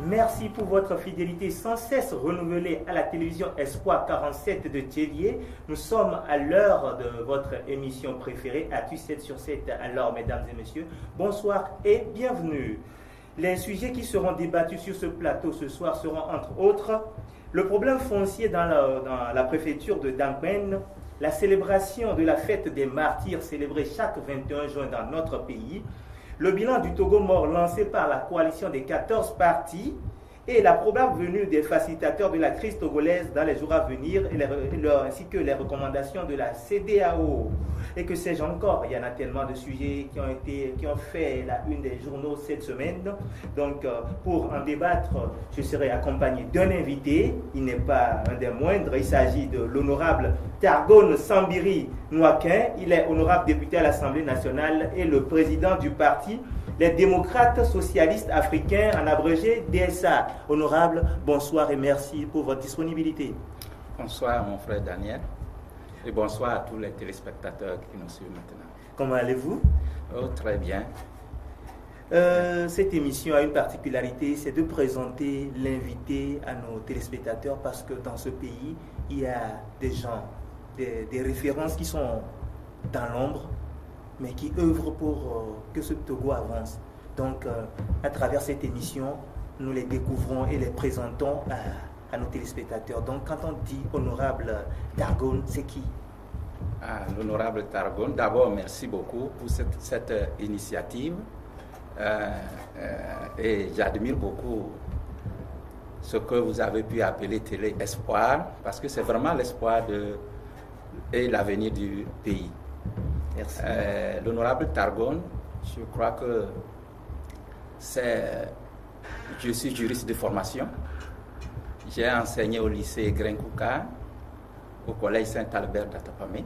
Merci pour votre fidélité sans cesse renouvelée à la télévision Espoir 47 de Thiévier. Nous sommes à l'heure de votre émission préférée, Actu 7 sur 7. Alors, mesdames et messieurs, bonsoir et bienvenue. Les sujets qui seront débattus sur ce plateau ce soir seront entre autres le problème foncier dans la préfecture de Dampwen, la célébration de la fête des martyrs célébrée chaque 21 juin dans notre pays, le bilan du Togo mort lancé par la coalition des 14 partis et la probable venue des facilitateurs de la crise togolaise dans les jours à venir ainsi que les recommandations de la CEDEAO. Et que sais-je encore, il y en a tellement de sujets qui ont fait la une des journaux cette semaine. Donc pour en débattre, je serai accompagné d'un invité, il n'est pas un des moindres, il s'agit de l'honorable Targone Sambiri Nouakin. Il est honorable député à l'Assemblée nationale et le président du parti les démocrates socialistes africains, en abrégé DSA. Honorable, bonsoir et merci pour votre disponibilité. Bonsoir mon frère Daniel et bonsoir à tous les téléspectateurs qui nous suivent maintenant. Comment allez-vous? Oh, très bien. Cette émission a une particularité, c'est de présenter l'invité à nos téléspectateurs parce que dans ce pays, il y a des gens, des références qui sont dans l'ombre, mais qui œuvrent pour que ce Togo avance. Donc, à travers cette émission, nous les découvrons et les présentons à nos téléspectateurs. Donc, quand on dit honorable Targone, c'est qui? L'honorable Targone, d'abord, merci beaucoup pour cette initiative. Et j'admire beaucoup ce que vous avez pu appeler Télé Espoir, parce que c'est vraiment l'espoir et l'avenir du pays. Merci. L'honorable Targone, je crois que je suis juriste de formation. J'ai enseigné au lycée Grinkouka, au collège Saint-Albert d'Atapamé,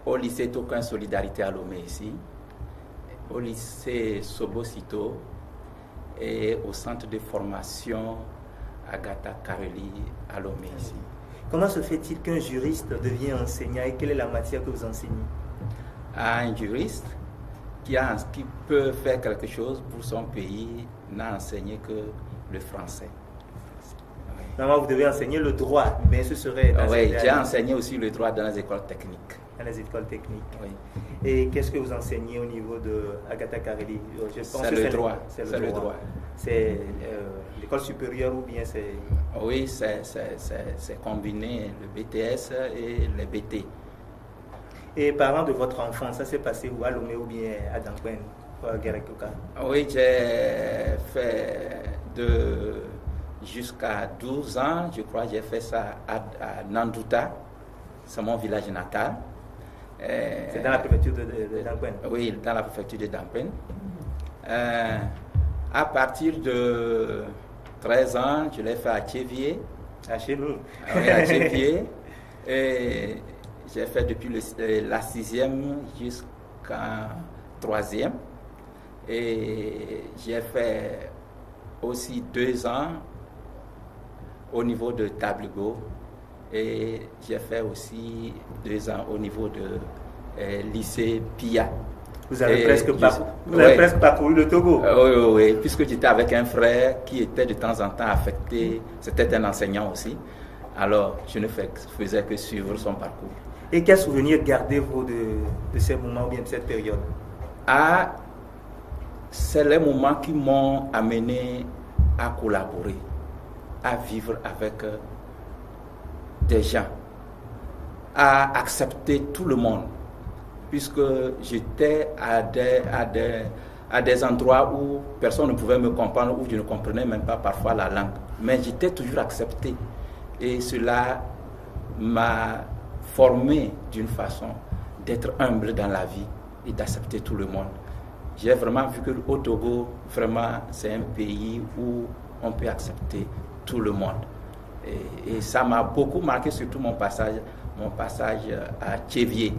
au lycée Tokin Solidarité à Lomé ici, au lycée Sobosito et au centre de formation Agatha Kareli à Lomé ici. Comment se fait-il qu'un juriste devient enseignant et quelle est la matière que vous enseignez? Un juriste qui peut faire quelque chose pour son pays n'a enseigné que le français. Oui. Normalement, vous devez enseigner le droit, mais ce serait... Oui, j'ai enseigné aussi le droit dans les écoles techniques. Dans les écoles techniques. Oui. Et qu'est-ce que vous enseignez au niveau de Agatha Kareli? C'est le droit. C'est le droit. C'est l'école supérieure ou bien c'est... Oui, c'est combiné le BTS et le BT. Et parlant de votre enfance, ça s'est passé où, à Lomé ou bien à Dampwen, à Guérékoka? Oui, j'ai fait jusqu'à 12 ans, je crois, j'ai fait ça à Nandouta, c'est mon village natal. C'est dans la préfecture de Dampwen? Oui, dans la préfecture de Dampwen. À partir de 13 ans, je l'ai fait à Thiévier. Chez nous? Oui, à Thiévier. Et j'ai fait depuis la 6e jusqu'à 3e. Et j'ai fait aussi 2 ans au niveau de Tabligo. Et j'ai fait aussi 2 ans au niveau de lycée Pia. Vous avez presque parcouru le Togo. Oui, puisque j'étais avec un frère qui était de temps en temps affecté, c'était un enseignant aussi. Alors, je ne faisais que suivre son parcours. Et quels souvenirs gardez-vous de ces moments ou bien de cette période? C'est les moments qui m'ont amené à collaborer, à vivre avec des gens, à accepter tout le monde. Puisque j'étais à des endroits où personne ne pouvait me comprendre, où je ne comprenais même pas parfois la langue. Mais j'étais toujours accepté. Et cela m'a formé d'une façon d'être humble dans la vie et d'accepter tout le monde. J'ai vraiment vu qu'au Togo, vraiment, c'est un pays où on peut accepter tout le monde. Et ça m'a beaucoup marqué, surtout mon passage à Thiévier.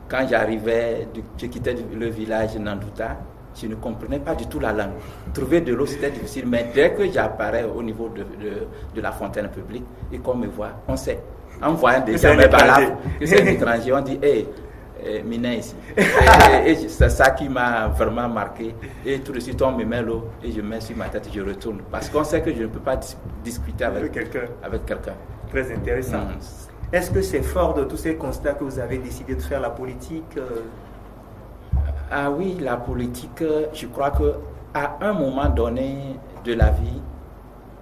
Quand je quittais le village Nandouta, je ne comprenais pas du tout la langue. Trouver de l'eau, c'était difficile, mais dès que j'apparais au niveau de la fontaine publique, et qu'on me voit, on sait, en voyant des gens me baladent, que c'est un étranger, on dit, hey, Minet ici. Et c'est ça qui m'a vraiment marqué. Et tout de suite, on me met l'eau et je mets sur ma tête et je retourne. Parce qu'on sait que je ne peux pas discuter avec quelqu'un. Très intéressant. Est-ce que c'est fort de tous ces constats que vous avez décidé de faire la politique Ah oui, la politique, je crois qu'à un moment donné de la vie,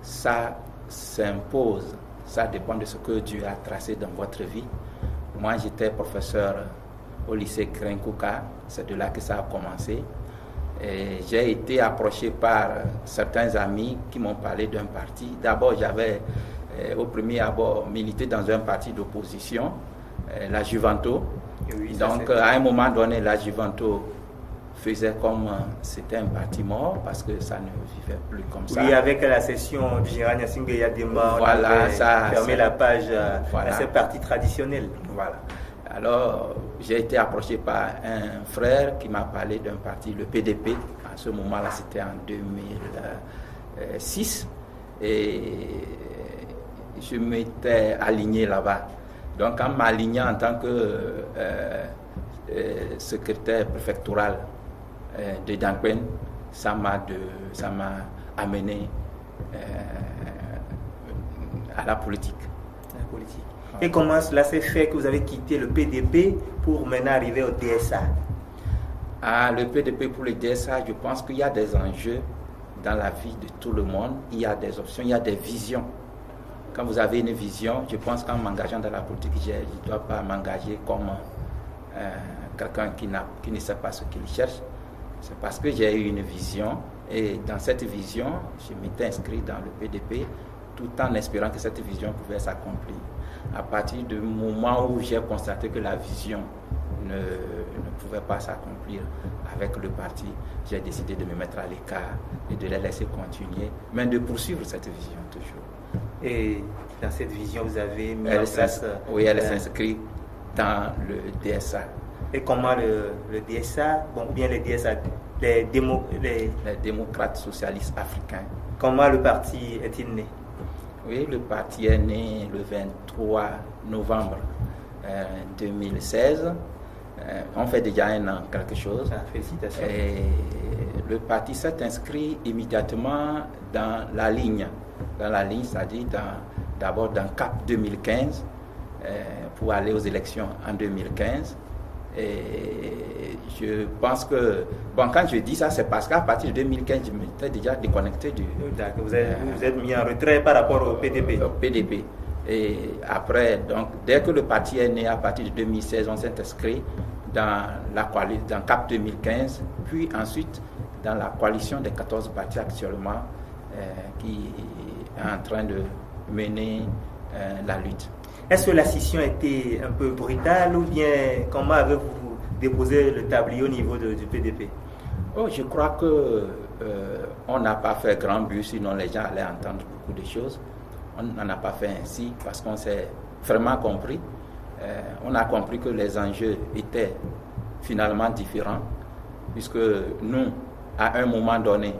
ça s'impose. Ça dépend de ce que Dieu a tracé dans votre vie. Moi, j'étais professeur au lycée Krinkouka, c'est de là que ça a commencé. Et j'ai été approché par certains amis qui m'ont parlé d'un parti. D'abord, j'avais au premier abord milité dans un parti d'opposition, la Juventus. Oui, donc, à un moment donné, la Juventus faisait comme c'était un parti mort parce que ça ne vivait plus comme ça. Oui, avec la session du Girania Singeya Demba, voilà, ça fermé la page à ces partis traditionnels. Voilà. Alors, j'ai été approché par un frère qui m'a parlé d'un parti, le PDP. À ce moment-là, c'était en 2006. Et je m'étais aligné là-bas. Donc, en m'alignant en tant que secrétaire préfectoral de Dankwen, ça m'a amené à la politique. Et comment cela s'est fait que vous avez quitté le PDP pour maintenant arriver au DSA? Le PDP pour le DSA, je pense qu'il y a des enjeux dans la vie de tout le monde. Il y a des options, il y a des visions. Quand vous avez une vision, je pense qu'en m'engageant dans la politique, je ne dois pas m'engager comme quelqu'un qui ne sait pas ce qu'il cherche. C'est parce que j'ai eu une vision et dans cette vision, je m'étais inscrit dans le PDP tout en espérant que cette vision pouvait s'accomplir. À partir du moment où j'ai constaté que la vision ne pouvait pas s'accomplir avec le parti, j'ai décidé de me mettre à l'écart et de les laisser continuer, mais de poursuivre cette vision toujours. Et dans cette vision, vous avez mis en place... Oui, elle s'inscrit dans le DSA. Et comment le DSA, ou bien les DSA, les démocrates socialistes africains. Comment le parti est-il né? Oui, le parti est né le 23 novembre 2016. On fait déjà un an quelque chose. Félicitations. Et le parti s'est inscrit immédiatement dans la ligne. Dans la ligne, c'est-à-dire d'abord dans CAP 2015 pour aller aux élections en 2015. Et je pense que, quand je dis ça, c'est parce qu'à partir de 2015, je m'étais déjà déconnecté du... Vous êtes mis en retrait par rapport au PDP. Au PDP. Et après, donc, dès que le parti est né, à partir de 2016, on s'est inscrit dans CAP 2015, puis ensuite dans la coalition des 14 partis actuellement qui est en train de mener la lutte. Est-ce que la scission a été un peu brutale ou bien comment avez-vous déposé le tablier au niveau du PDP? Je crois qu'on n'a pas fait grand but, sinon les gens allaient entendre beaucoup de choses. On n'en a pas fait ainsi parce qu'on s'est vraiment compris. On a compris que les enjeux étaient finalement différents puisque nous, à un moment donné,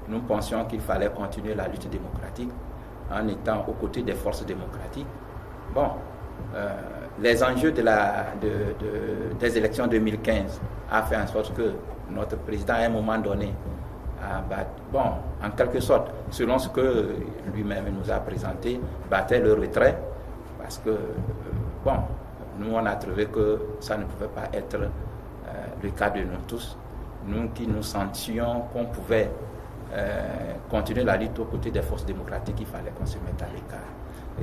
nous pensions qu'il fallait continuer la lutte démocratique en étant aux côtés des forces démocratiques. Les enjeux des élections 2015 a fait en sorte que notre président, à un moment donné, en quelque sorte, selon ce que lui-même nous a présenté, battait le retrait parce que, nous, on a trouvé que ça ne pouvait pas être le cas de nous tous. Nous qui nous sentions qu'on pouvait continuer la lutte aux côtés des forces démocratiques, il fallait qu'on se mette à l'écart.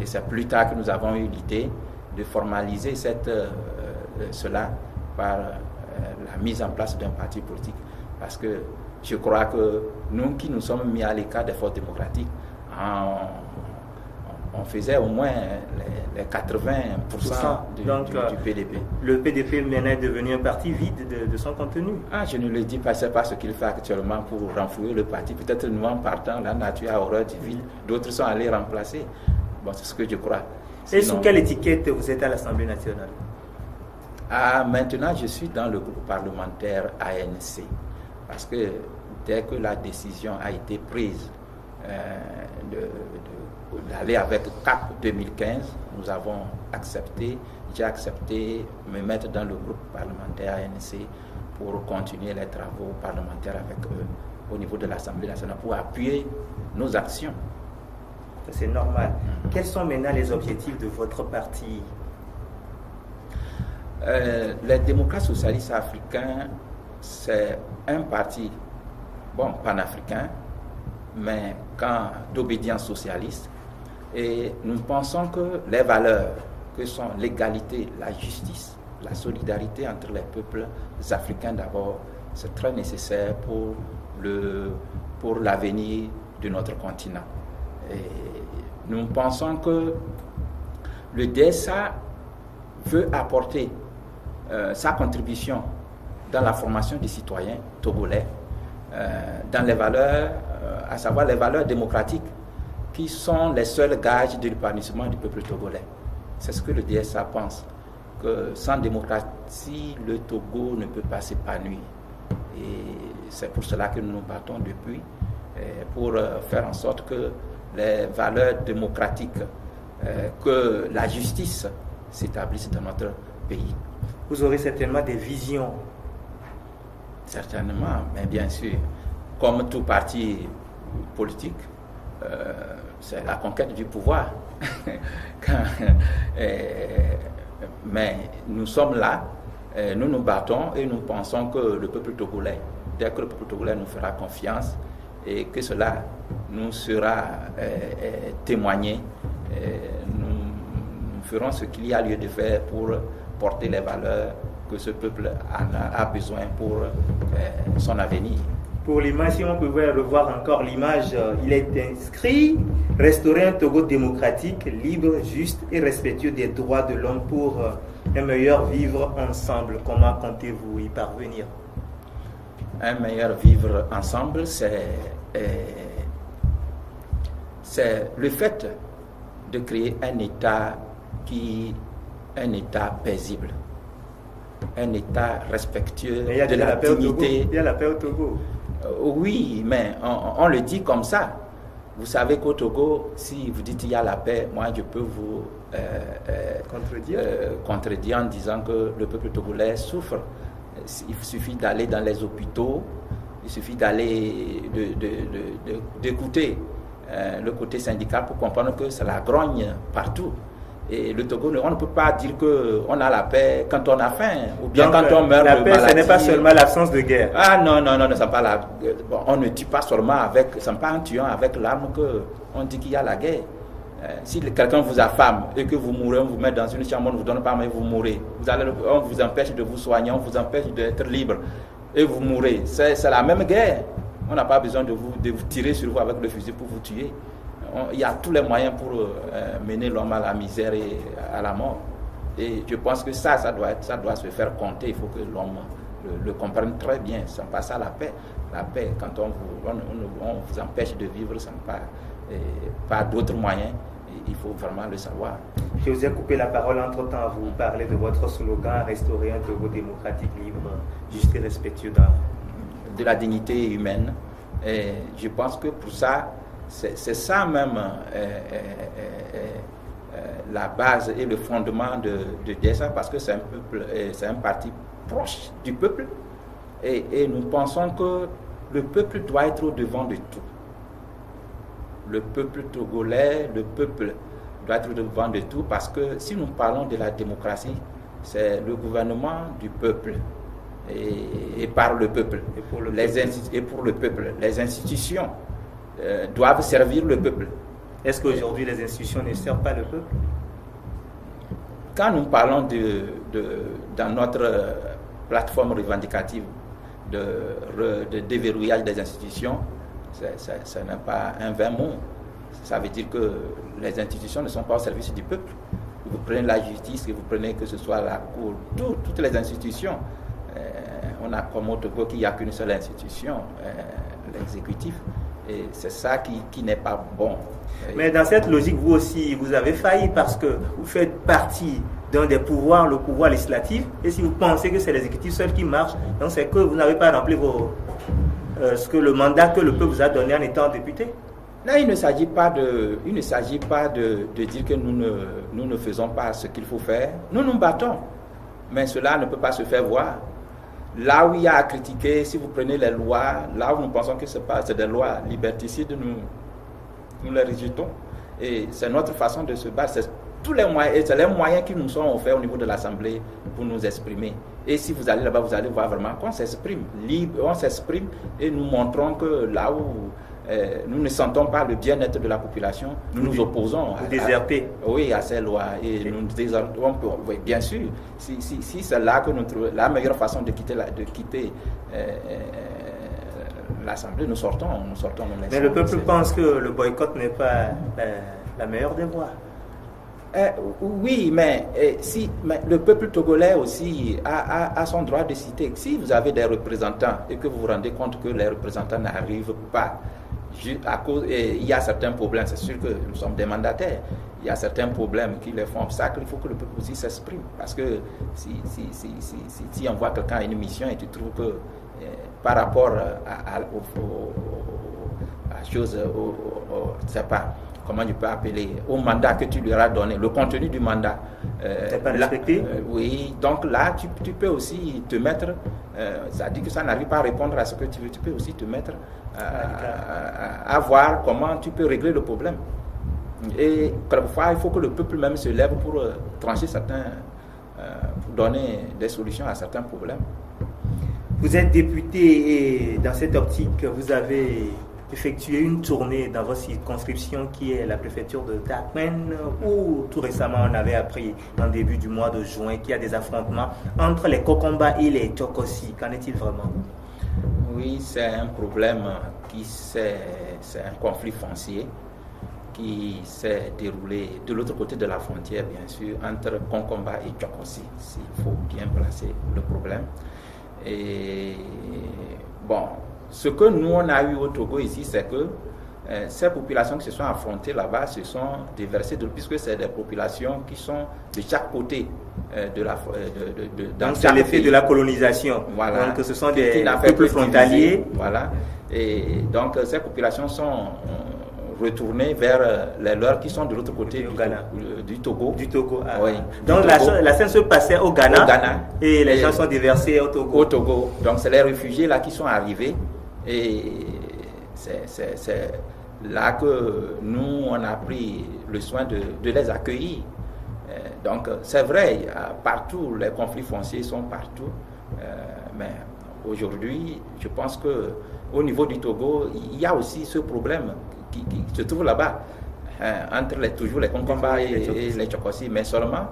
Et c'est plus tard que nous avons eu l'idée de formaliser cela par la mise en place d'un parti politique. Parce que je crois que nous qui nous sommes mis à l'écart des forces démocratiques, on faisait au moins les 80% du PDP. Le PDP maintenant est devenu un parti vide de son contenu. Je ne le dis pas, c'est pas ce qu'il fait actuellement pour renflouer le parti. Peut-être nous en partant, la nature a horreur du vide, d'autres sont allés remplacer. C'est ce que je crois. Et sous quelle étiquette vous êtes à l'Assemblée nationale? Maintenant, je suis dans le groupe parlementaire ANC. Parce que dès que la décision a été prise d'aller avec CAP 2015. Nous avons accepté, j'ai accepté me mettre dans le groupe parlementaire ANC pour continuer les travaux parlementaires avec eux au niveau de l'Assemblée nationale pour appuyer nos actions. C'est normal. Quels sont maintenant les objectifs de votre parti? Les démocrates socialistes africains, c'est un parti panafricain, mais d'obédience socialiste. Et nous pensons que les valeurs que sont l'égalité, la justice, la solidarité entre les peuples africains d'abord, c'est très nécessaire pour l'avenir de notre continent. Et nous pensons que le DSA veut apporter sa contribution dans la formation des citoyens togolais, dans les valeurs, à savoir les valeurs démocratiques, qui sont les seuls gages de l'épanouissement du peuple togolais. C'est ce que le DSA pense, que sans démocratie, le Togo ne peut pas s'épanouir. Et c'est pour cela que nous nous battons depuis, pour faire en sorte que les valeurs démocratiques, que la justice s'établisse dans notre pays. Vous aurez certainement des visions. Certainement, mais bien sûr, comme tout parti politique, c'est la conquête du pouvoir. Mais nous sommes là, nous nous battons et nous pensons que le peuple togolais, dès que le peuple togolais nous fera confiance et que cela nous sera témoigné, nous ferons ce qu'il y a lieu de faire pour porter les valeurs que ce peuple a besoin pour son avenir. Pour l'image, si on pouvait revoir encore l'image, il est inscrit « Restaurer un Togo démocratique, libre, juste et respectueux des droits de l'homme pour un meilleur vivre ensemble ». Comment comptez-vous y parvenir? Un meilleur vivre ensemble, c'est le fait de créer un État paisible, un État respectueux de la dignité. Il y a la paix au Togo. Oui, mais on le dit comme ça. Vous savez qu'au Togo, si vous dites il y a la paix, moi je peux vous contredire en disant que le peuple togolais souffre. Il suffit d'aller dans les hôpitaux, il suffit d'écouter le côté syndical pour comprendre que c'est la grogne partout. Et le Togo, on ne peut pas dire qu'on a la paix quand on a faim ou bien donc, quand on meurt de maladie. La paix, ce n'est pas seulement l'absence de guerre. Ah non, c'est pas on ne tue pas seulement c'est pas en tuant avec l'arme qu'on dit qu'il y a la guerre. Si quelqu'un vous affame et que vous mourrez, on vous met dans une chambre, on ne vous donne pas mais vous mourrez. On vous empêche de vous soigner, on vous empêche d'être libre et vous mourrez. C'est la même guerre. On n'a pas besoin de vous tirer sur vous avec le fusil pour vous tuer. Il y a tous les moyens pour mener l'homme à la misère et à la mort. Et je pense que ça doit se faire compter. Il faut que l'homme le comprenne très bien. Ce n'est pas ça la paix. La paix, quand on vous empêche de vivre, ce n'est pas d'autres moyens. Il faut vraiment le savoir. Je vous ai coupé la parole entre-temps. Vous parlez de votre slogan « Restaurer un Togo démocratique, libre, juste et respectueux de la dignité humaine ». Et je pense que pour ça, c'est ça même la base et le fondement de DSA, parce que c'est un parti proche du peuple et nous pensons que le peuple doit être au devant de tout. Le peuple togolais, le peuple doit être au devant de tout, parce que si nous parlons de la démocratie, c'est le gouvernement du peuple et par le peuple et pour le peuple. Les institutions doivent servir le peuple. Est-ce qu'aujourd'hui les institutions ne servent pas le peuple? Quand nous parlons dans notre plateforme revendicative de déverrouillage des institutions, ce n'est pas un vain mot. Ça veut dire que les institutions ne sont pas au service du peuple. Vous prenez la justice, vous prenez que ce soit la cour, toutes les institutions. On a comme au Togo qu'il n'y a qu'une seule institution, l'exécutif. Et c'est ça qui n'est pas bon. Mais dans cette logique, vous aussi, vous avez failli parce que vous faites partie d'un des pouvoirs, le pouvoir législatif. Et si vous pensez que c'est l'exécutif seul qui marche, donc c'est que vous n'avez pas rempli le mandat que le peuple vous a donné en étant député. Là, il ne s'agit pas de dire que nous ne faisons pas ce qu'il faut faire. Nous nous battons, mais cela ne peut pas se faire voir. Là où il y a à critiquer, si vous prenez les lois, là où nous pensons que c'est des lois liberticides, nous les rejetons. Et c'est notre façon de se battre. C'est tous les moyens, et c'est les moyens qui nous sont offerts au niveau de l'Assemblée pour nous exprimer. Et si vous allez là-bas, vous allez voir vraiment qu'on s'exprime libre, on s'exprime et nous montrons que là où nous ne sentons pas le bien-être de la population, nous nous opposons à ces lois. Et nous désherpons, oui, bien sûr, si c'est là que nous trouvons la meilleure façon de quitter l'Assemblée, nous sortons. Mais le peuple pense que le boycott n'est pas la meilleure des voies. Oui, mais le peuple togolais aussi a son droit de citer. Si vous avez des représentants et que vous vous rendez compte que les représentants n'arrivent pas, il y a certains problèmes, c'est sûr que nous sommes des mandataires, il y a certains problèmes qui les font obstacle, il faut que le peuple aussi s'exprime. Parce que si on voit quelqu'un à une mission et tu trouves que par rapport à chose, je ne sais pas comment tu peux appeler, au mandat que tu lui auras donné, le contenu du mandat. C'est pas respecté? Oui, donc là, tu peux aussi te mettre, ça dit que ça n'arrive pas à répondre à ce que tu veux, tu peux aussi te mettre à voir comment tu peux régler le problème. Et quelquefois, il faut que le peuple même se lève pour trancher pour donner des solutions à certains problèmes. Vous êtes député et dans cette optique, vous avez effectué une tournée dans votre circonscription qui est la préfecture de Dakmen, où tout récemment on avait appris en début du mois de juin qu'il y a des affrontements entre les Kokomba et les Tchokosi. Qu'en est-il vraiment? Oui, c'est un problème c'est un conflit foncier qui s'est déroulé de l'autre côté de la frontière, bien sûr, entre Kokomba et Tchokosi, s'il faut bien placer le problème. Et bon, ce que nous on a eu au Togo ici, c'est que ces populations qui se sont affrontées là-bas se sont déversées, puisque c'est des populations qui sont de chaque côté donc c'est l'effet de la colonisation. Voilà. Donc ce sont des peuples frontaliers. Voilà. Et donc ces populations sont retournées vers les leurs qui sont de l'autre côté du Togo. Du Togo. Ah. Oui. Donc la scène se passait au Ghana. Et les gens sont déversés au Togo. Au Togo. Donc c'est les réfugiés là qui sont arrivés. Et c'est là que nous, on a pris le soin de les accueillir. Donc c'est vrai, partout, les conflits fonciers sont partout. Mais aujourd'hui, je pense qu'au niveau du Togo, il y a aussi ce problème qui se trouve là-bas, entre toujours les Kokomba et les Tchokosi. Mais seulement,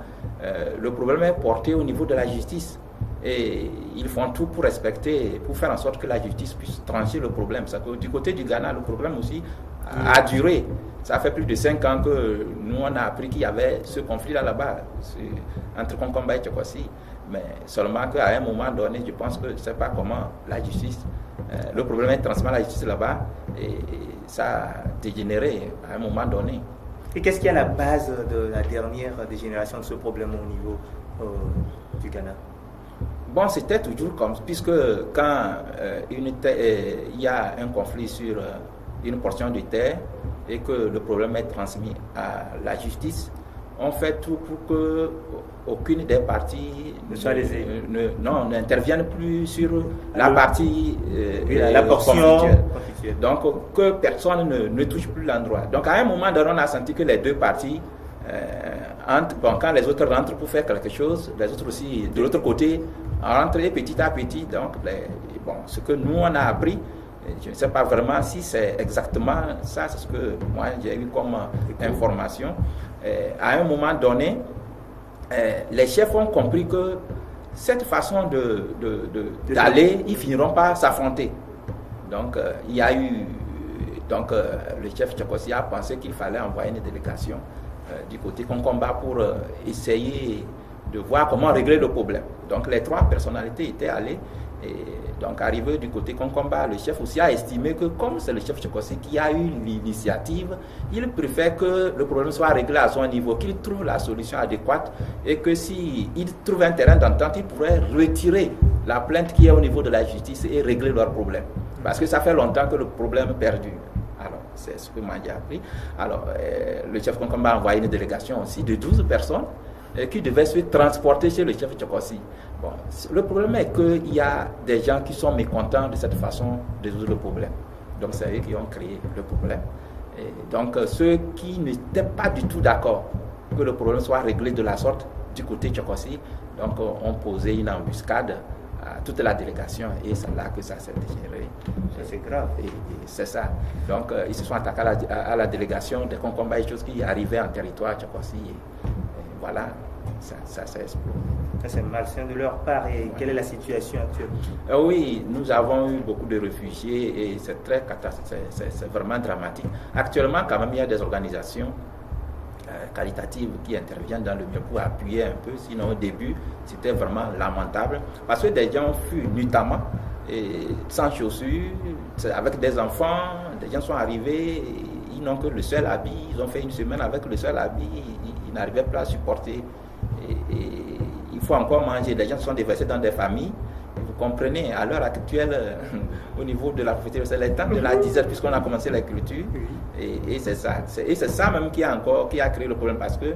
le problème est porté au niveau de la justice. Et ils font tout pour faire en sorte que la justice puisse trancher le problème. Ça, du côté du Ghana, le problème aussi a duré. Ça fait plus de 5 ans que nous, on a appris qu'il y avait ce conflit là-bas, entre Kokomba et Tchokosi. Mais seulement qu'à un moment donné, je pense que je ne sais pas comment la justice, le problème est transmis à la justice là-bas, et ça a dégénéré à un moment donné. Et qu'est-ce qui est à la base de la dernière dégénération de ce problème au niveau du Ghana? Bon, c'était toujours comme, puisque quand il y a un conflit sur une portion de terre et que le problème est transmis à la justice, on fait tout pour que aucune des parties n'intervienne plus sur la partie la portion conflictuelle. Donc que personne ne touche plus l'endroit. Donc à un moment donné, on a senti que les deux parties quand les autres rentrent pour faire quelque chose, les autres aussi de l'autre côté rentrent petit à petit. Donc ce que nous on a appris, je ne sais pas vraiment si c'est exactement ça, c'est ce que moi j'ai eu comme information. À un moment donné, les chefs ont compris que cette façon d'aller, ils finiront par s'affronter. Donc il y a eu, le chef Tchokosi a pensé qu'il fallait envoyer une délégation du côté Kokomba pour essayer de voir comment régler le problème. Donc les trois personnalités étaient allées. Et donc arrivé du côté Kokomba, le chef aussi a estimé que comme c'est le chef Tchokosi qui a eu l'initiative, il préfère que le problème soit réglé à son niveau, qu'il trouve la solution adéquate, et que s'il trouve un terrain d'entente, il pourrait retirer la plainte qui est au niveau de la justice et régler leur problème. Parce que ça fait longtemps que le problème perdure. Alors, c'est ce que Mandi a appris. Alors, le chef Konkamba a envoyé une délégation aussi de 12 personnes qui devaient se transporter chez le chef Tchokossi. Bon, le problème est qu'il y a des gens qui sont mécontents de cette façon de résoudre le problème. Donc, c'est eux qui ont créé le problème. Et donc, ceux qui n'étaient pas du tout d'accord que le problème soit réglé de la sorte du côté Tchokossi, donc ont posé une embuscade à toute la délégation et c'est là que ça s'est dégénéré. C'est grave. Et c'est ça. Donc, ils se sont attaqués à la délégation des Konkamba et choses qui arrivaient en territoire Tchokossi. Et voilà, ça s'est explosé. C'est malsain de leur part. Et quelle est la situation actuelle? Oui, nous avons eu beaucoup de réfugiés et c'est très catastrophique, c'est vraiment dramatique. Actuellement, quand même, il y a des organisations caritatives qui interviennent dans le milieu pour appuyer un peu. Sinon, au début, c'était vraiment lamentable parce que des gens fuient nuitamment, et sans chaussures, avec des enfants. Des gens sont arrivés, ils n'ont que le seul habit. Ils ont fait une semaine avec le seul habit. Ils n'arrivaient pas à supporter. Et il faut encore manger. Les gens sont déversés dans des familles. Vous comprenez, à l'heure actuelle, au niveau de la prophétie, c'est le temps de la disette puisqu'on a commencé la culture. Et c'est ça. Et c'est ça même qui a créé le problème parce que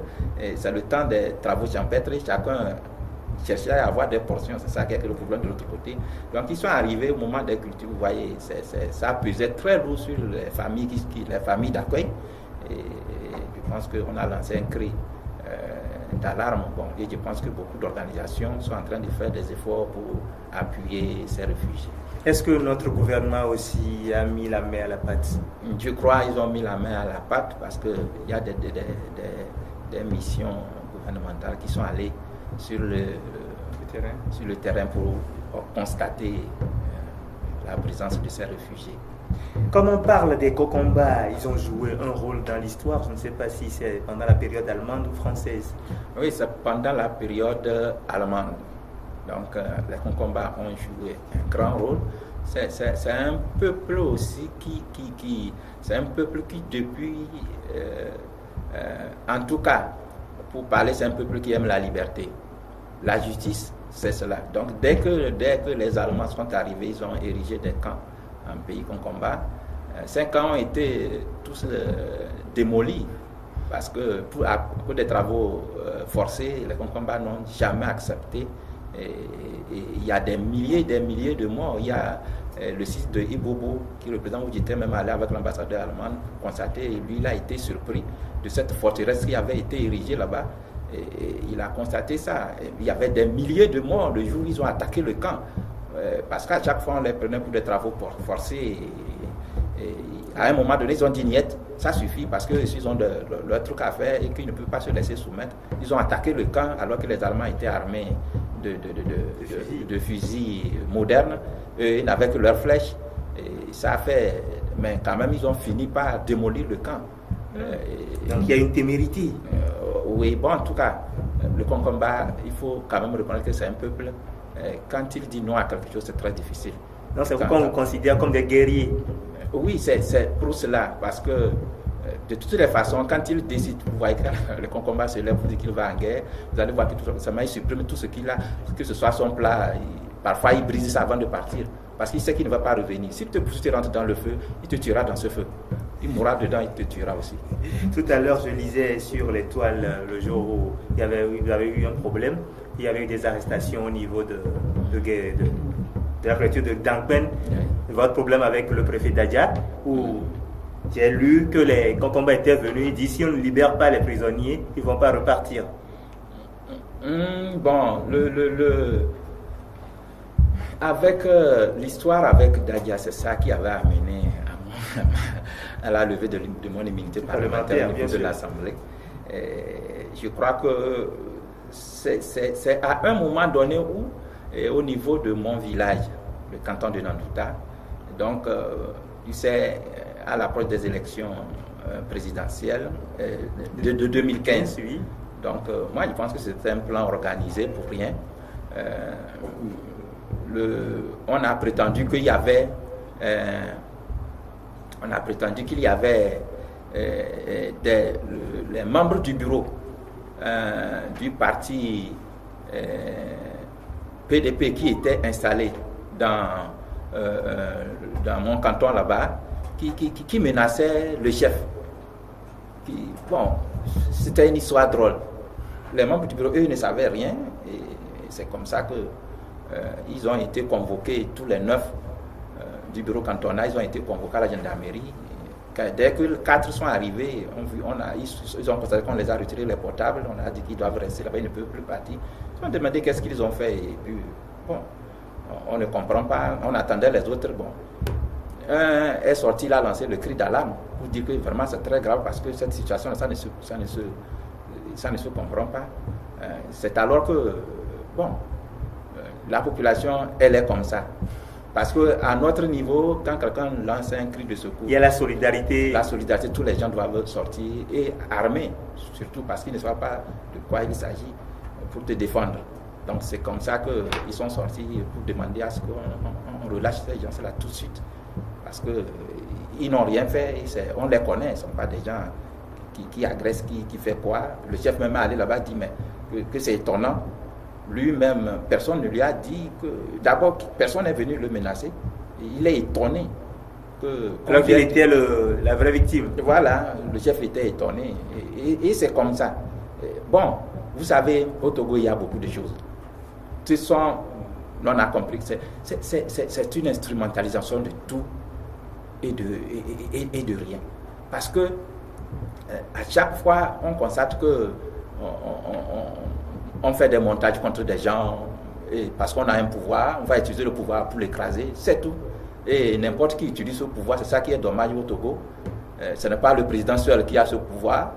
c'est le temps des travaux champêtres. Chacun cherchait à avoir des portions. C'est ça qui a créé le problème de l'autre côté. Donc ils sont arrivés au moment des cultures. Vous voyez, ça pesait très lourd sur les familles d'accueil. Et je pense qu'on a lancé un cri d'alarme. Bon, et je pense que beaucoup d'organisations sont en train de faire des efforts pour appuyer ces réfugiés. Est-ce que notre gouvernement aussi a mis la main à la pâte? Je crois qu'ils ont mis la main à la pâte parce qu'il y a des missions gouvernementales qui sont allées sur le terrain pour constater la présence de ces réfugiés. Comme on parle des Konkamba, ils ont joué un rôle dans l'histoire. Je ne sais pas si c'est pendant la période allemande ou française. Oui, c'est pendant la période allemande. Donc, les Konkamba ont joué un grand rôle. C'est un peuple aussi c'est un peuple qui depuis, en tout cas, pour parler, c'est un peuple qui aime la liberté. La justice, c'est cela. Donc, dès que les Allemands sont arrivés, ils ont érigé des camps en pays Konkamba. 5 camps ont été tous démolis parce que à cause des travaux forcés, les Konkamba n'ont jamais accepté. Et il y a des milliers de morts. Il y a le site de Ibobo qui représente où j'étais même allé avec l'ambassadeur allemand constater, et lui il a été surpris de cette forteresse qui avait été érigée là-bas. Et il a constaté ça. Et il y avait des milliers de morts le jour où ils ont attaqué le camp. Parce qu'à chaque fois on les prenait pour des travaux forcés et à un moment donné ils ont dit niet, ça suffit parce qu'ils ont leur truc à faire et qu'ils ne peuvent pas se laisser soumettre. Ils ont attaqué le camp alors que les Allemands étaient armés de fusils modernes, ils n'avaient que leurs flèches et ça a fait, mais quand même ils ont fini par démolir le camp. Donc il y a une témérité. Oui, bon, en tout cas le Konkamba, il faut quand même reconnaître que c'est un peuple. Quand il dit non à quelque chose, c'est très difficile. Non, c'est pourquoi on vous considère comme des guerriers. Oui, c'est pour cela, parce que de toutes les façons, quand il décide, vous voyez que le Konkamba se lève pour dire qu'il va en guerre, vous allez voir que il supprime tout ce qu'il a, que ce soit son plat, parfois il brise ça avant de partir, parce qu'il sait qu'il ne va pas revenir. Si tu rentres dans le feu, il te tuera dans ce feu. Il mourra dedans, il te tuera aussi. Tout à l'heure, je lisais sur les toiles le jour où il y avait eu un problème. Il y avait eu des arrestations au niveau de la préfecture de Dangpen. Votre problème avec le préfet d'Adja, où j'ai lu que les Konkamba étaient venus. Ils disent si on ne libère pas les prisonniers, ils ne vont pas repartir. Bon, avec l'histoire avec Dadja, c'est ça qui avait amené à la levée de mon immunité parlementaire au niveau de l'Assemblée. Je crois que c'est à un moment donné où, au niveau de mon village, le canton de Nandouta, donc, tu sais, à l'approche des élections présidentielles de 2015, oui. Donc, moi, je pense que c'était un plan organisé pour rien. On a prétendu qu'il y avait les membres du bureau du parti PDP qui étaient installés dans mon canton là-bas, qui menaçaient le chef. Bon, c'était une histoire drôle. Les membres du bureau, eux, ne savaient rien. Et c'est comme ça que ils ont été convoqués, tous les 9 du bureau cantonal, ils ont été convoqués à la gendarmerie. Dès que les 4 sont arrivés, ils ont constaté qu'on les a retirés les portables, on a dit qu'ils doivent rester là-bas, ils ne peuvent plus partir. Ils ont demandé qu'est-ce qu'ils ont fait, et puis, bon, on ne comprend pas, on attendait les autres, bon. Un est sorti là, lancé le cri d'alarme, pour dire que vraiment c'est très grave, parce que cette situation, ça ne se comprend pas. C'est alors que, bon, la population, elle est comme ça. Parce qu'à notre niveau, quand quelqu'un lance un cri de secours, il y a la solidarité. La solidarité, tous les gens doivent sortir et armés, surtout parce qu'ils ne savent pas de quoi il s'agit pour te défendre. Donc c'est comme ça qu'ils sont sortis pour demander à ce qu'on relâche ces gens-là tout de suite. Parce qu'ils n'ont rien fait, on les connaît, ce ne sont pas des gens qui agressent, qui fait quoi. Le chef même est allé là-bas dit mais, que c'est étonnant. Lui-même, personne ne lui a dit que... D'abord, personne n'est venu le menacer. Il est étonné. Alors qu'il était la vraie victime. Voilà, le chef était étonné. Et c'est comme ça. Bon, vous savez, au Togo, il y a beaucoup de choses. Ce sont non accomplis. C'est une instrumentalisation de tout et de rien. Parce que à chaque fois, on constate que on fait des montages contre des gens et parce qu'on a un pouvoir, on va utiliser le pouvoir pour l'écraser, c'est tout. Et n'importe qui utilise ce pouvoir, c'est ça qui est dommage au Togo. Ce n'est pas le président seul qui a ce pouvoir.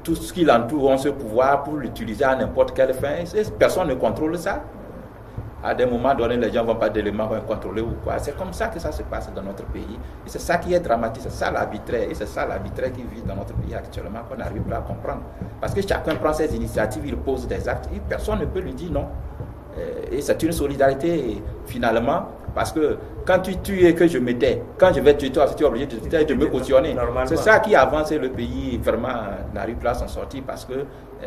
Tout ce qui l'entoure ont ce pouvoir pour l'utiliser à n'importe quelle fin. Personne ne contrôle ça. À des moments donnés, les gens ne vont pas d'éléments contrôler ou quoi. C'est comme ça que ça se passe dans notre pays. Et c'est ça qui est dramatique, c'est ça l'arbitraire. Et c'est ça l'arbitraire qui vit dans notre pays actuellement qu'on n'arrive pas à comprendre. Parce que chacun prend ses initiatives, il pose des actes et personne ne peut lui dire non. Et c'est une solidarité finalement. Parce que quand tu tues et que je me tais, quand je vais tuer toi, tu es obligé de me cautionner. C'est ça qui avance et le pays vraiment n'arrive pas à s'en sortir parce que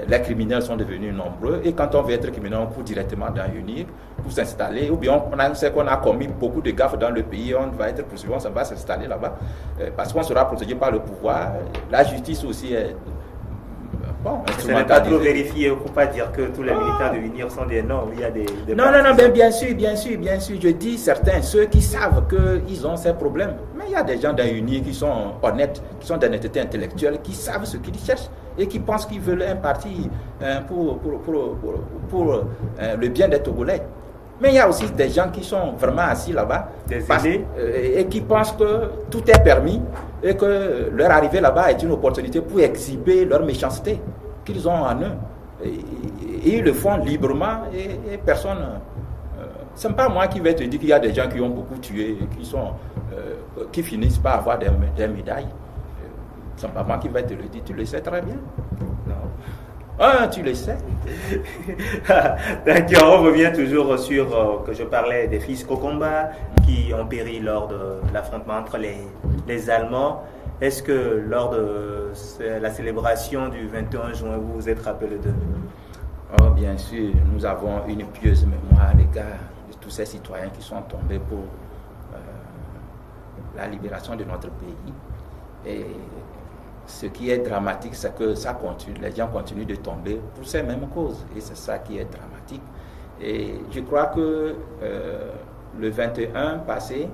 les criminels sont devenus nombreux et quand on veut être criminel, on court directement dans UNIC pour s'installer ou bien on sait qu'on a commis beaucoup de gaffes dans le pays, on va être poursuivi, on va s'installer là-bas parce qu'on sera protégé par le pouvoir. La justice aussi est... Bon, ce n'est pas trop vérifié, il ne faut pas dire que tous les militants de l'UNIR sont des noms, il y a des non, bien sûr, je dis certains, ceux qui savent qu'ils ont ces problèmes, mais il y a des gens dans l'UNIR qui sont honnêtes, qui sont d'honnêteté intellectuelle, qui savent ce qu'ils cherchent et qui pensent qu'ils veulent un parti pour le bien des Togolais. Mais il y a aussi des gens qui sont vraiment assis là-bas et qui pensent que tout est permis et que leur arrivée là-bas est une opportunité pour exhiber leur méchanceté qu'ils ont en eux. Et ils le font librement et personne... ce n'est pas moi qui vais te dire qu'il y a des gens qui ont beaucoup tué, qui finissent par avoir des médailles. Ce n'est pas moi qui vais te le dire, tu le sais très bien. Non. Ah, tu le sais. D'accord, on revient toujours sur que je parlais des fils Kokomba qui ont péri lors de l'affrontement entre les Allemands. Est-ce que lors de la célébration du 21 juin, vous vous êtes rappelé d'eux? Oh, bien sûr, nous avons une pieuse mémoire à l'égard de tous ces citoyens qui sont tombés pour la libération de notre pays. Et ce qui est dramatique, c'est que ça continue, les gens continuent de tomber pour ces mêmes causes. Et c'est ça qui est dramatique. Et je crois que le 21 passé,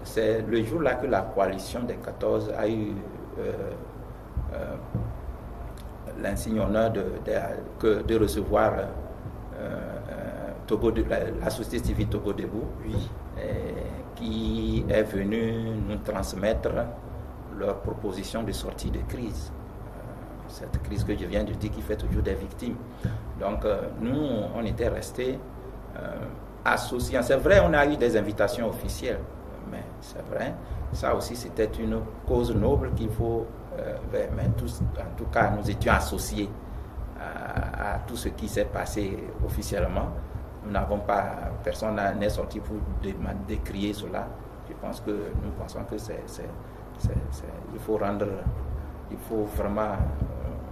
c'est le jour-là que la coalition des 14 a eu l'insigne honneur de recevoir la société civile Togo Debout, qui est venue nous transmettre leur proposition de sortie de crise. Cette crise que je viens de dire qui fait toujours des victimes. Donc nous, on était restés associés. C'est vrai, on a eu des invitations officielles, mais c'est vrai, ça aussi c'était une cause noble qu'il faut... mais en tout cas, nous étions associés à tout ce qui s'est passé officiellement. Nous n'avons pas... Personne n'est sorti pour décrier cela. Je pense que nous pensons que il faut vraiment...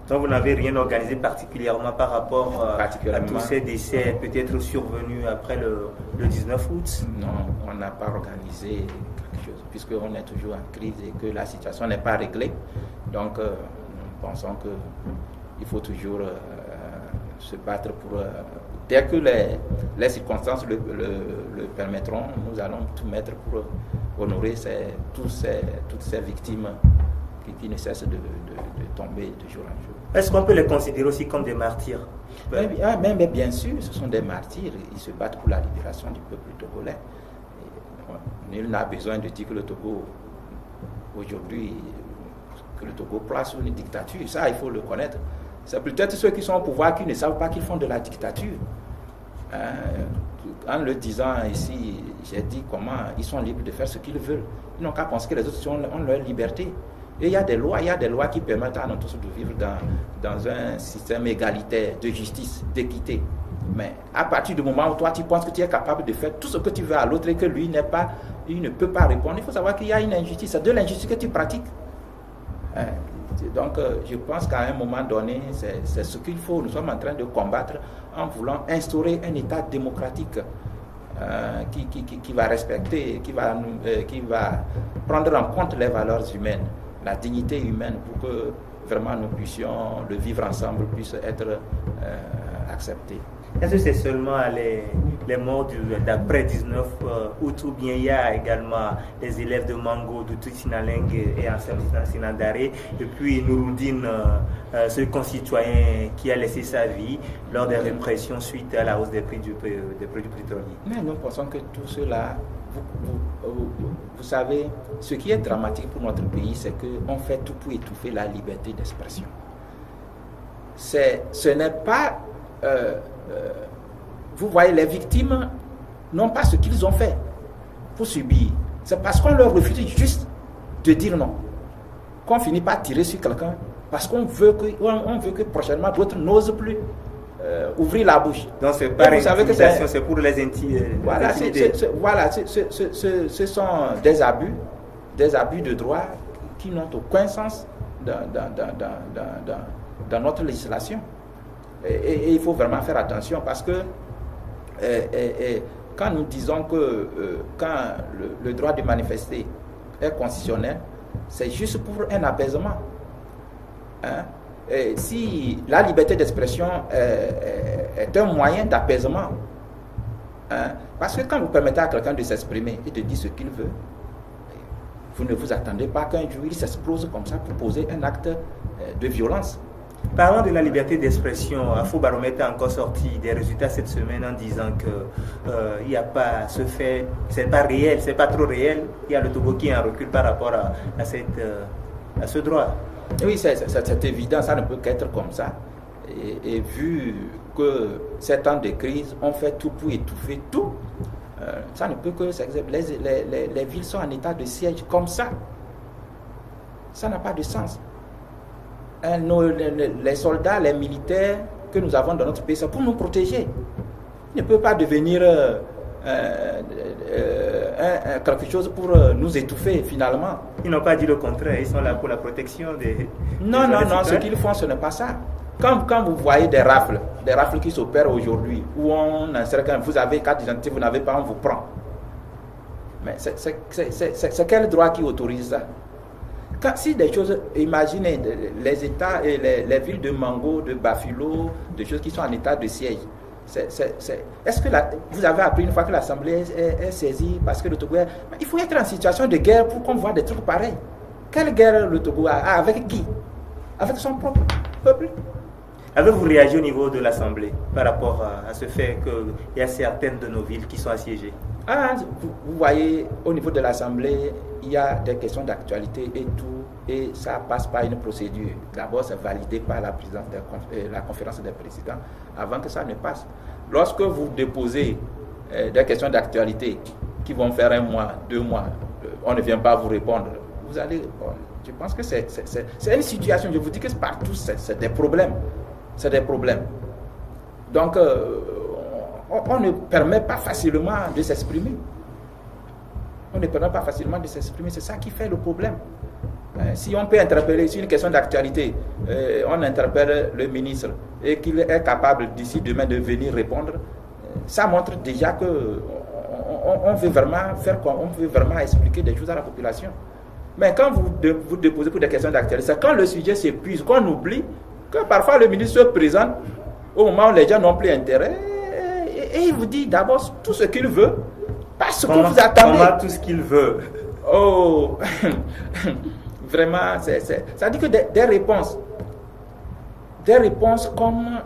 Donc vous n'avez rien organisé particulièrement par rapport à tous ces décès peut-être survenus après le 19 août? Non, on n'a pas organisé quelque chose, puisqu'on est toujours en crise et que la situation n'est pas réglée. Donc, nous pensons qu'il faut toujours se battre pour... dès que les circonstances le permettront, nous allons tout mettre pour honorer toutes ces victimes qui ne cessent de tomber de jour en jour. Est-ce qu'on peut les considérer aussi comme des martyrs? Mais bien sûr, ce sont des martyrs. Ils se battent pour la libération du peuple togolais. Nul n'a besoin de dire que le Togo, aujourd'hui, que le Togo place sous une dictature. Ça, il faut le connaître. C'est peut-être ceux qui sont au pouvoir qui ne savent pas qu'ils font de la dictature. En le disant ici, j'ai dit comment ils sont libres de faire ce qu'ils veulent. Ils n'ont qu'à penser que les autres ont leur liberté. Et il y a des lois qui permettent à nous tous de vivre dans un système égalitaire, de justice, d'équité. Mais à partir du moment où toi tu penses que tu es capable de faire tout ce que tu veux à l'autre et que lui il ne peut pas répondre, il faut savoir qu'il y a une injustice. C'est de l'injustice que tu pratiques. Donc je pense qu'à un moment donné, c'est ce qu'il faut. Nous sommes en train de combattre en voulant instaurer un État démocratique qui va respecter, qui va prendre en compte les valeurs humaines, la dignité humaine, pour que vraiment nous puissions le vivre ensemble, puisse être accepté. Est-ce que c'est seulement les morts d'après 19 août, ou bien il y a également les élèves de Mango, de Tutsinaleng et en Sinandare, et puis Nouroudine, ce concitoyen qui a laissé sa vie lors des répressions suite à la hausse des prix du pétrolier? Mais nous pensons que tout cela, vous savez, ce qui est dramatique pour notre pays, c'est qu'on fait tout pour étouffer la liberté d'expression. Ce n'est pas... vous voyez, les victimes n'ont pas ce qu'ils ont fait pour subir. C'est parce qu'on leur refuse juste de dire non qu'on finit par tirer sur quelqu'un, parce qu'on veut que prochainement d'autres n'osent plus ouvrir la bouche. Donc c'est pas l'intimidation, c'est pour les intimider. Voilà, ce sont des abus de droit qui n'ont aucun sens dans notre législation. Et il faut vraiment faire attention, parce que quand nous disons que quand le droit de manifester est constitutionnel, c'est juste pour un apaisement. Et si la liberté d'expression est un moyen d'apaisement, parce que quand vous permettez à quelqu'un de s'exprimer et de dire ce qu'il veut, vous ne vous attendez pas qu'un jour il s'explose comme ça pour poser un acte de violence. Parlant de la liberté d'expression, Afrobaromètre a encore sorti des résultats cette semaine en disant que il n'y a pas ce fait, c'est pas réel, c'est pas trop réel. Il y a le Togo qui est en recul par rapport à ce droit. Oui, c'est évident, ça ne peut qu'être comme ça. Et vu que ces temps de crise, on fait tout pour étouffer tout, ça ne peut que... Les villes sont en état de siège comme ça. Ça n'a pas de sens. Les soldats, les militaires que nous avons dans notre pays, c'est pour nous protéger. Ils ne peuvent pas devenir quelque chose pour nous étouffer finalement. Ils n'ont pas dit le contraire, ils sont là pour la protection des... Non, ce qu'ils font, ce n'est pas ça. Quand vous voyez des rafles qui s'opèrent aujourd'hui, où on insère quand vous avez carte d'identité, vous n'avez pas, on vous prend. Mais c'est quel droit qui autorise ça? Si des choses, imaginez les États et les villes de Mango, de Bafilo, des choses qui sont en état de siège. Est-ce que vous avez appris une fois que l'Assemblée est saisie parce que le Togo est... Il faut être en situation de guerre pour qu'on voit des trucs pareils. Quelle guerre le Togo a? Avec qui? Avec son propre peuple. Avez-vous réagi au niveau de l'Assemblée par rapport à ce fait qu'il y a certaines de nos villes qui sont assiégées? Vous voyez, au niveau de l'Assemblée, il y a des questions d'actualité et tout, et ça passe par une procédure. D'abord, c'est validé par la présidence de la conférence des présidents avant que ça ne passe. Lorsque vous déposez des questions d'actualité qui vont faire 1 mois, 2 mois, on ne vient pas vous répondre, vous allez... Bon, je pense que c'est une situation, je vous dis que partout, c'est des problèmes. C'est des problèmes. Donc, on ne permet pas facilement de s'exprimer. C'est ça qui fait le problème. Si on peut interpeller, si une question d'actualité, on interpelle le ministre et qu'il est capable d'ici demain de venir répondre, ça montre déjà que on veut vraiment faire quoi? On veut vraiment expliquer des choses à la population. Mais quand vous déposez pour des questions d'actualité, c'est quand le sujet s'épuise, qu'on oublie que parfois le ministre se présente au moment où les gens n'ont plus intérêt et il vous dit d'abord tout ce qu'il veut, pas ce que vous attendez. Comment tout ce qu'il veut. Oh, vraiment, ça dit que des réponses comme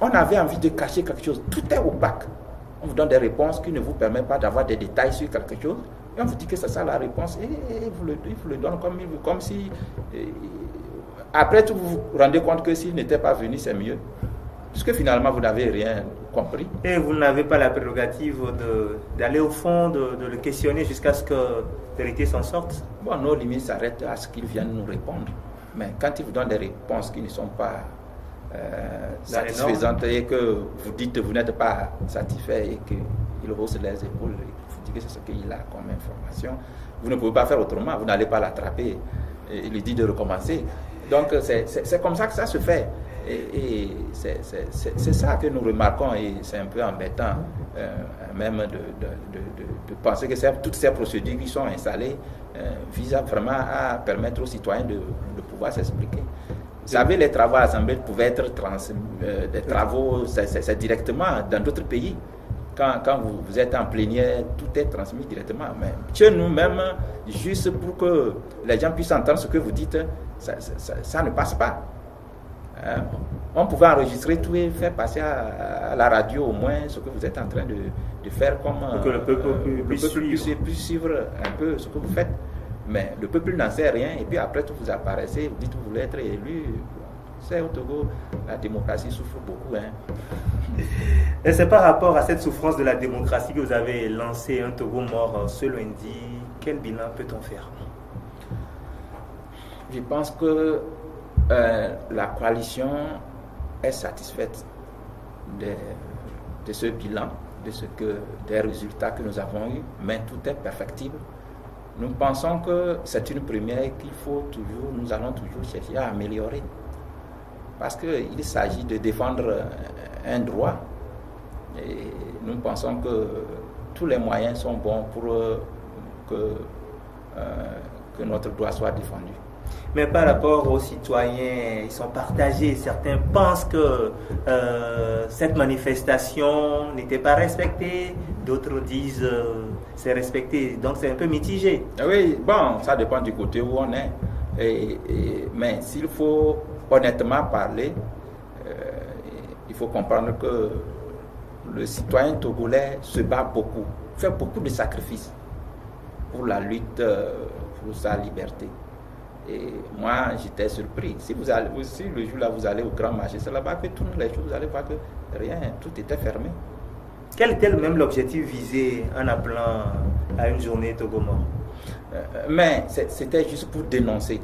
on avait envie de cacher quelque chose, tout est opaque. On vous donne des réponses qui ne vous permettent pas d'avoir des détails sur quelque chose. Et on vous dit que c'est ça la réponse. Et vous le donne comme si... après tout, vous vous rendez compte que s'il n'était pas venu, c'est mieux. Puisque finalement, vous n'avez rien compris. Et vous n'avez pas la prérogative d'aller au fond, de le questionner jusqu'à ce que la vérité s'en sorte. Bon, nos limites s'arrêtent à ce qu'ils viennent nous répondre. Mais quand ils vous donnent des réponses qui ne sont pas satisfaisantes et que vous dites que vous n'êtes pas satisfait et qu'il hausse les épaules, vous dites que c'est ce qu'il a comme information, vous ne pouvez pas faire autrement, vous n'allez pas l'attraper et lui dire de recommencer. Donc c'est comme ça que ça se fait. Et c'est ça que nous remarquons et c'est un peu embêtant même de penser que toutes ces procédures qui sont installées visent vraiment à permettre aux citoyens de pouvoir s'expliquer. Vous savez, les travaux à l'Assemblée pouvaient être des travaux, c'est directement dans d'autres pays. Quand vous êtes en plénière, tout est transmis directement. Mais chez nous-mêmes, juste pour que les gens puissent entendre ce que vous dites, ça ne passe pas. On pouvait enregistrer tout et faire passer à la radio au moins ce que vous êtes en train de faire comme pour que le peuple puisse suivre un peu ce que vous faites. Mais le peuple n'en sait rien et puis après tout vous apparaissez, vous dites que vous voulez être élu. C'est au Togo, la démocratie souffre beaucoup. Et c'est par rapport à cette souffrance de la démocratie que vous avez lancé un Togo mort ce lundi. Quel bilan peut-on faire? Je pense que la coalition est satisfaite de ce bilan, des résultats que nous avons eus, mais tout est perfectible. Nous pensons que c'est une première et nous allons toujours chercher à améliorer. Parce qu'il s'agit de défendre un droit. Et nous pensons que tous les moyens sont bons pour que notre droit soit défendu. Mais par rapport aux citoyens, ils sont partagés. Certains pensent que cette manifestation n'était pas respectée. D'autres disent c'est respecté. Donc c'est un peu mitigé. Oui, bon, ça dépend du côté où on est. Mais s'il faut honnêtement parler, il faut comprendre que le citoyen togolais se bat beaucoup, fait beaucoup de sacrifices pour la lutte pour sa liberté. Et moi, j'étais surpris. Si le jour-là, vous allez au grand marché, c'est là-bas que toutes les choses, vous allez voir que rien, tout était fermé. Quel était même l'objectif visé en appelant à une journée Togo mort? Mais c'était juste pour dénoncer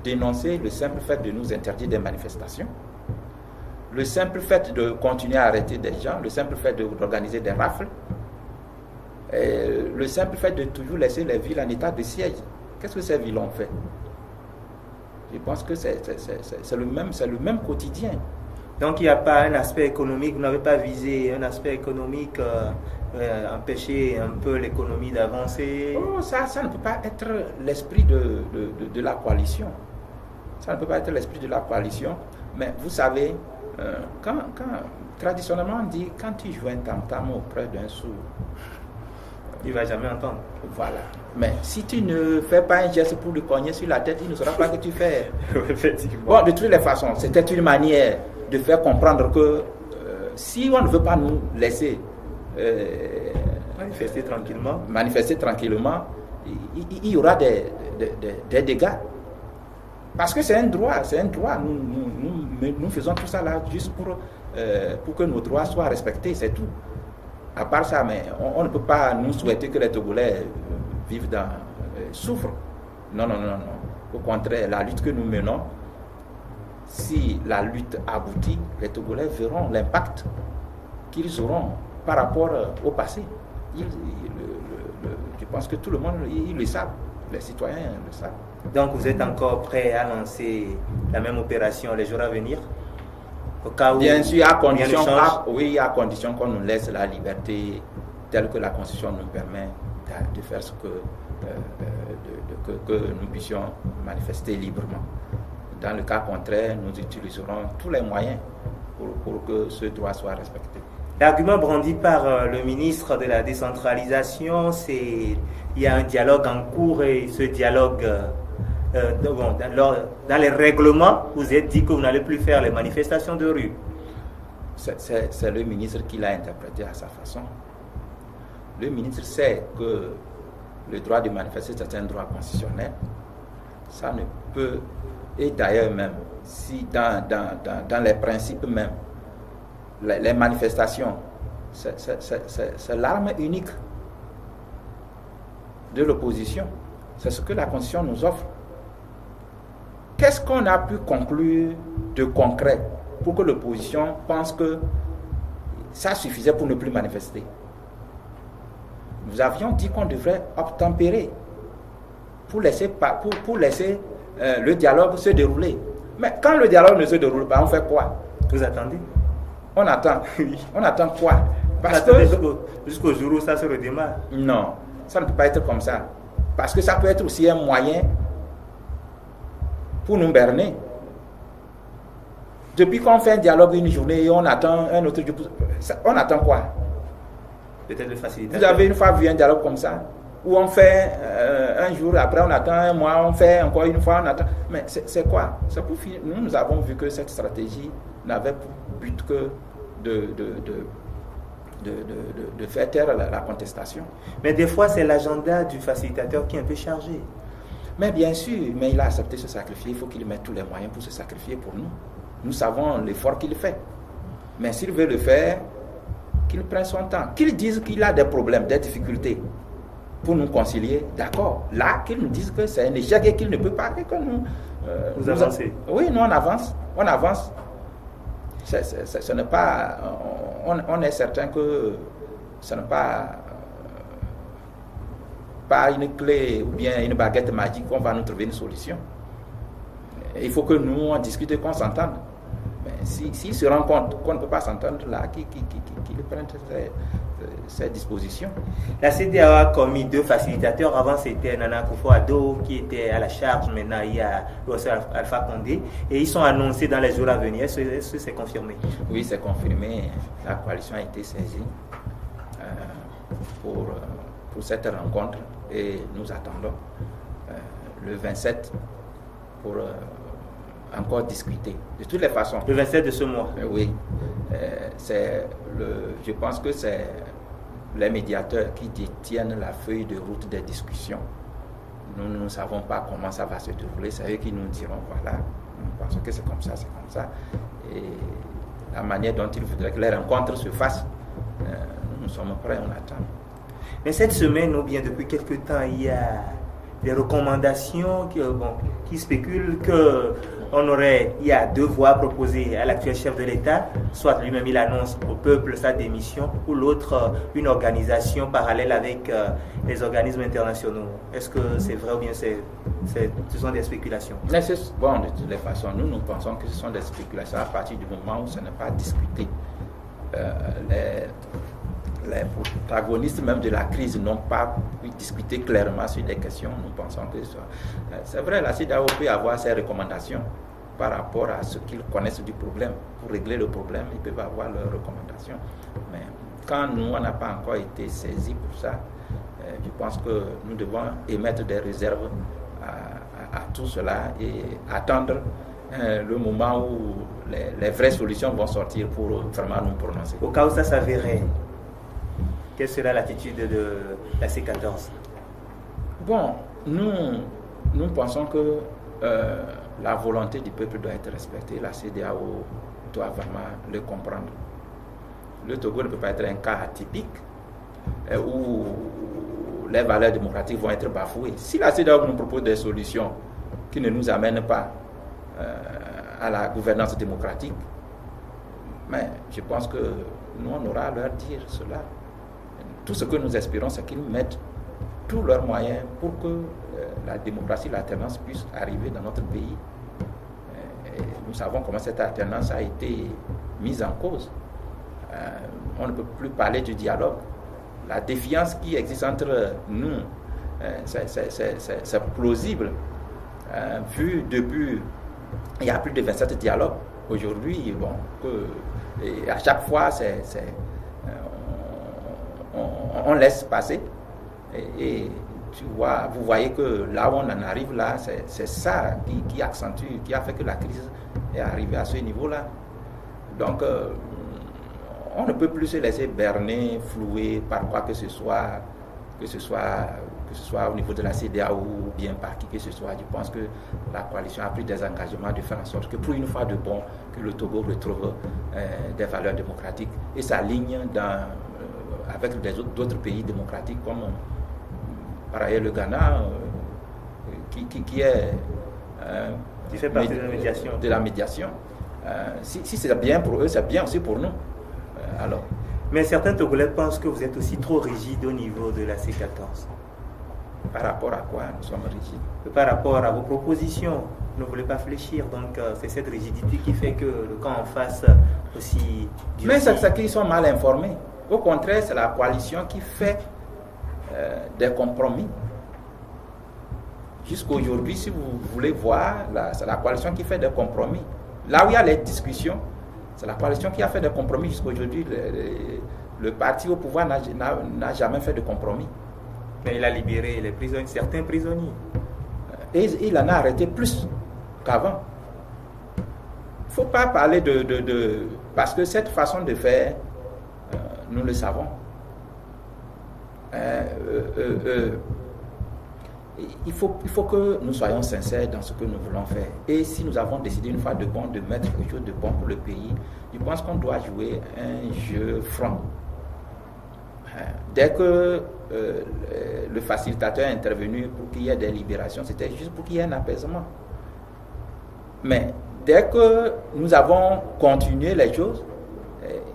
le simple fait de nous interdire des manifestations, le simple fait de continuer à arrêter des gens, le simple fait d'organiser des rafles, le simple fait de toujours laisser les villes en état de siège. Qu'est-ce que ces villes ont fait? Je pense que c'est le même quotidien. Donc il n'y a pas un aspect économique, vous n'avez pas visé un aspect économique, empêcher un peu l'économie d'avancer? Oh, ça ne peut pas être l'esprit de la coalition. Ça ne peut pas être l'esprit de la coalition. Mais vous savez, traditionnellement on dit quand tu joues un tam-tam auprès d'un sourd, il ne va jamais entendre. Voilà. Mais si tu ne fais pas un geste pour lui cogner sur la tête, il ne saura pas que tu fais. Effectivement. Bon, de toutes les façons, c'était une manière de faire comprendre que si on ne veut pas nous laisser manifester tranquillement, il y aura des dégâts. Parce que c'est un droit. Nous faisons tout ça là juste pour que nos droits soient respectés, c'est tout. À part ça, mais on ne peut pas nous souhaiter que les Togolais souffrent. Non. Au contraire, la lutte que nous menons, si la lutte aboutit, les Togolais verront l'impact qu'ils auront par rapport au passé. Je pense que tout le monde, ils le savent. Les citoyens le savent. Donc vous êtes encore prêt à lancer la même opération les jours à venir? Au cas où bien sûr, à condition qu'on nous laisse la liberté tel que la Constitution nous permet de faire ce que nous puissions manifester librement. Dans le cas contraire, nous utiliserons tous les moyens pour que ce droit soit respecté. L'argument brandi par le ministre de la décentralisation, c'est qu'il y a un dialogue en cours et ce dialogue, dans les règlements, vous êtes dit que vous n'allez plus faire les manifestations de rue. C'est le ministre qui l'a interprété à sa façon. Le ministre sait que le droit de manifester c'est un droit constitutionnel. Ça ne peut, et d'ailleurs même, si dans les principes même, les manifestations, c'est l'arme unique de l'opposition. C'est ce que la Constitution nous offre. Qu'est-ce qu'on a pu conclure de concret pour que l'opposition pense que ça suffisait pour ne plus manifester? Nous avions dit qu'on devrait obtempérer pour laisser le dialogue se dérouler. Mais quand le dialogue ne se déroule pas, on fait quoi? Vous attendez? On attend. On attend quoi? Parce que jusqu'au jour où ça se redémarre. Non, ça ne peut pas être comme ça. Parce que ça peut être aussi un moyen pour nous berner. Depuis qu'on fait un dialogue une journée et on attend un autre jour, on attend quoi? Peut-être le facilitateur. Vous avez une fois vu un dialogue comme ça? Où on fait un jour, après on attend un mois, on fait encore une fois, on attend. Mais c'est quoi? C'est pour finir. Nous avons vu que cette stratégie n'avait pour but que de faire taire la contestation. Mais des fois, c'est l'agenda du facilitateur qui est un peu chargé. Mais bien sûr, mais il a accepté ce sacrifice. Il faut qu'il mette tous les moyens pour se sacrifier pour nous. Nous savons l'effort qu'il fait. Mais s'il veut le faire, qu'il prenne son temps. Qu'il dise qu'il a des problèmes, des difficultés pour nous concilier, d'accord. Là, qu'il nous dise que c'est un échec et qu'il ne peut pas, et que vous avancez. Oui, nous on avance. On avance. Ce n'est pas... On est certain que ce n'est pas une clé ou bien une baguette magique qu'on va nous trouver une solution. Il faut que nous on discute et qu'on s'entende. Mais s'il se rend compte qu'on ne peut pas s'entendre là, qu'il prenne ses dispositions. La CEDEAO a commis 2 facilitateurs. Avant, c'était Nana Akufo-Addo qui était à la charge. Maintenant, il y a Alpha Condé. Et ils sont annoncés dans les jours à venir. Est-ce que c'est confirmé? Oui, c'est confirmé. La coalition a été saisie pour cette rencontre. Et nous attendons le 27 pour encore discuter. De toutes les façons. Le 27 de ce mois? Oui. Je pense que c'est les médiateurs qui détiennent la feuille de route des discussions. Nous ne savons pas comment ça va se dérouler. C'est eux qui nous diront, voilà, nous pensons que c'est comme ça, c'est comme ça. Et la manière dont il faudrait que les rencontres se fassent, nous sommes prêts, on attend. Mais cette semaine, ou bien depuis quelque temps, il y a des recommandations qui spéculent il y a 2 voies proposées à l'actuel chef de l'État, soit lui-même il annonce au peuple sa démission, ou l'autre une organisation parallèle avec les organismes internationaux. Est-ce que c'est vrai ou bien ce sont des spéculations? Mais bon, de toutes les façons, nous pensons que ce sont des spéculations à partir du moment où ce n'est pas discuté. Les protagonistes même de la crise n'ont pas pu discuter clairement sur des questions. Nous pensons que c'est vrai, la CEDEAO peut avoir ses recommandations par rapport à ce qu'ils connaissent du problème. Pour régler le problème, ils peuvent avoir leurs recommandations. Mais quand nous, on n'a pas encore été saisis pour ça, je pense que nous devons émettre des réserves à tout cela et attendre le moment où les vraies solutions vont sortir pour vraiment nous prononcer. Au cas où ça s'avérait, quelle sera l'attitude de la C14? Bon, nous pensons que la volonté du peuple doit être respectée. La CEDEAO doit vraiment le comprendre. Le Togo ne peut pas être un cas atypique où les valeurs démocratiques vont être bafouées. Si la CEDEAO nous propose des solutions qui ne nous amènent pas à la gouvernance démocratique, mais je pense que nous, on aura à leur dire cela. Tout ce que nous espérons, c'est qu'ils mettent tous leurs moyens pour que la démocratie, l'alternance puisse arriver dans notre pays. Et nous savons comment cette alternance a été mise en cause. On ne peut plus parler du dialogue. la défiance qui existe entre nous, c'est plausible. Vu depuis, il y a plus de 27 dialogues. Aujourd'hui, bon, et à chaque fois, on laisse passer. Et vous voyez que là où on en arrive, là, c'est ça qui accentue, qui a fait que la crise est arrivée à ce niveau-là. Donc, on ne peut plus se laisser berner, flouer par quoi que ce soit au niveau de la CEDEAO ou bien par qui que ce soit. Je pense que la coalition a pris des engagements de faire en sorte que pour une fois de bon, que le Togo retrouve des valeurs démocratiques et s'aligne avec d'autres pays démocratiques comme par ailleurs le Ghana qui fait partie de la médiation. Si c'est bien pour eux, c'est bien aussi pour nous. Alors. Mais certains Togolais pensent que vous êtes aussi trop rigide au niveau de la C14. Par rapport à quoi nous sommes rigides? Par rapport à vos propositions. Vous ne voulez pas fléchir. Donc c'est cette rigidité qui fait que le camp en face aussi... Mais c'est qu'ils sont mal informés. Au contraire, c'est la coalition qui fait des compromis. Jusqu'aujourd'hui, si vous voulez voir, c'est la coalition qui fait des compromis. Là où il y a les discussions, c'est la coalition qui a fait des compromis jusqu'aujourd'hui. Le parti au pouvoir n'a jamais fait de compromis. Mais il a libéré les prisonniers, certains prisonniers. Et il en a arrêté plus qu'avant. Il ne faut pas parler de... Parce que cette façon de faire, nous le savons. Il faut que nous soyons sincères dans ce que nous voulons faire. Et si nous avons décidé une fois de bon de mettre quelque chose de bon pour le pays, je pense qu'on doit jouer un jeu franc. Dès que le facilitateur est intervenu pour qu'il y ait des libérations, c'était juste pour qu'il y ait un apaisement. Mais dès que nous avons continué les choses,